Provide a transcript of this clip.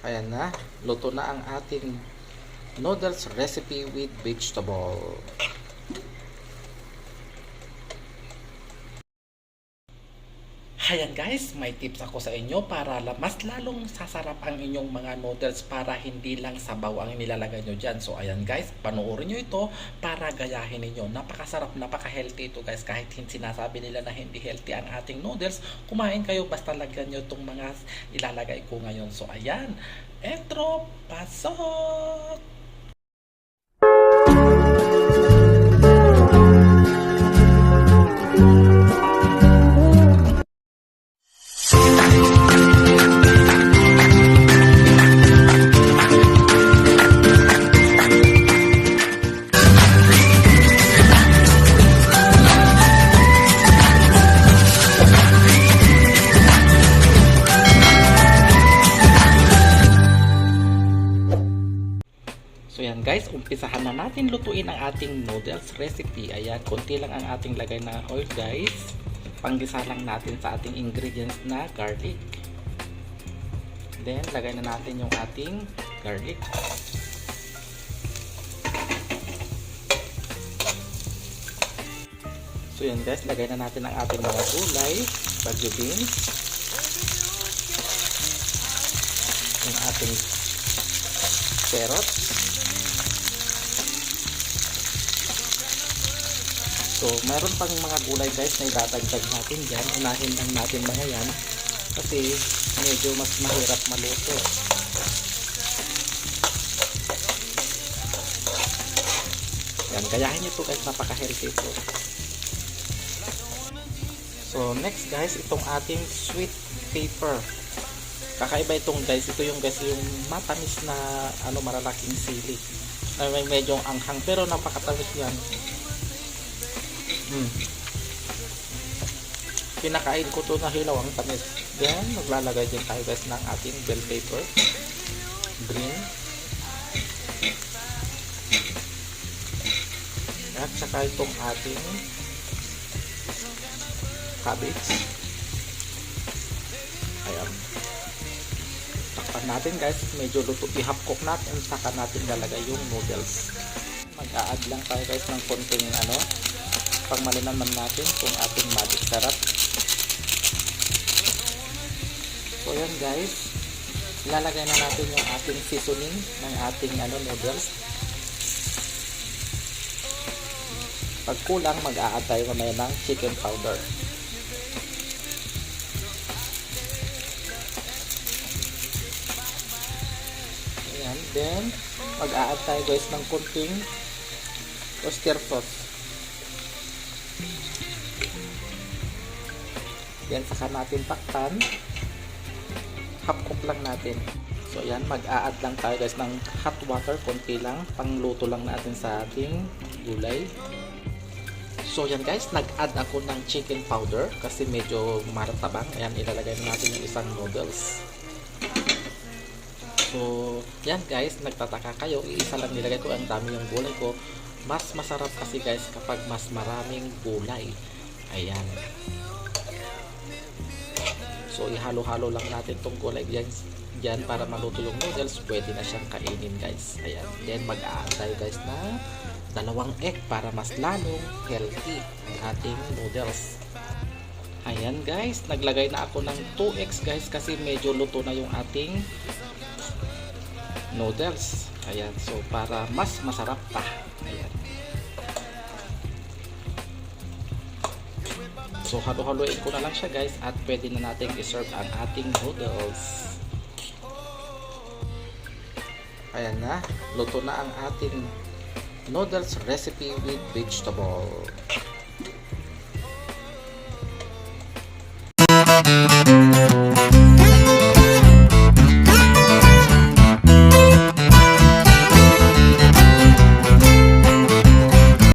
Ayan na, luto na ang ating noodles recipe with vegetable. Ayan guys, may tips ako sa inyo para mas lalong sasarap ang inyong mga noodles para hindi lang sabaw ang nilalagay nyo dyan. So ayan guys, panoorin nyo ito para gayahin ninyo. Napakasarap, napaka-healthy ito guys. Kahit sinasabi nila na hindi healthy ang ating noodles, kumain kayo basta lagyan nyo itong mga ilalagay ko ngayon. So ayan, entro, pasok! So yan guys, umpisahan na natin lutuin ang ating noodles recipe. Ayan, konti lang ang ating lagay na oil guys. Panggisa lang natin sa ating ingredients na garlic. Then, lagay na natin yung ating garlic. So yan guys, lagay na natin ang ating mga gulay, bagyo beans, yung ating carrots. So, meron pang mga gulay guys na idadagdag natin dyan. Unahin lang natin mga yan kasi medyo mas mahirap maluto. Yan, gayahin nyo ito guys, napaka-healthy ito. So, next guys, itong ating sweet pepper. Kakaiba itong guys, ito yung guys yung matamis na malalaking sili. May medyo anghang pero napakatamis yan. Pinakain ko to na hilaw ang tamis. Then, maglalagay din tayo guys ng ating bell pepper. Green. At saka itong ating cabbage. Ayan. Takpan natin guys. Medyo luto. I-half cook natin. Saka natin lalagay yung noodles. Mag-a-add lang tayo guys ng konting pang malinaman natin kung ating magic sarap. So yan guys, ilalagay na natin yung ating seasoning ng ating noodles. Pag kulang, mag-a-add tayo mamaya ng chicken powder. Ayan, then mag-a-add tayo guys ng kunting oyster sauce. Yan, saka natin takpan. Half cook lang natin. So yan, mag-a-add lang tayo guys ng hot water, konti lang, pangluto lang natin sa ating gulay. So yan guys, nag-add ako ng chicken powder kasi medyo maratabang. Ayan, ilalagay na natin yung isang noodles. So yan guys, nagtataka kayo, iisa lang nilagay ko, ang dami yung gulay ko. Mas masarap kasi guys kapag mas maraming gulay. Ayan. So, ihalo-halo lang natin itong gulay dyan para maluto yung noodles. Pwede na siyang kainin guys. Ayan. Then, mag-a-add tayo guys na 2 egg para mas lalong healthy ang ating noodles. Ayan guys. Naglagay na ako ng 2 eggs guys kasi medyo luto na yung ating noodles. Ayan. So, para mas masarap pa. Ayan. So, halo-haloin ko na lang siya guys at pwede na natin i-serve ang ating noodles. Ayan na, luto na ang ating noodles recipe with vegetable.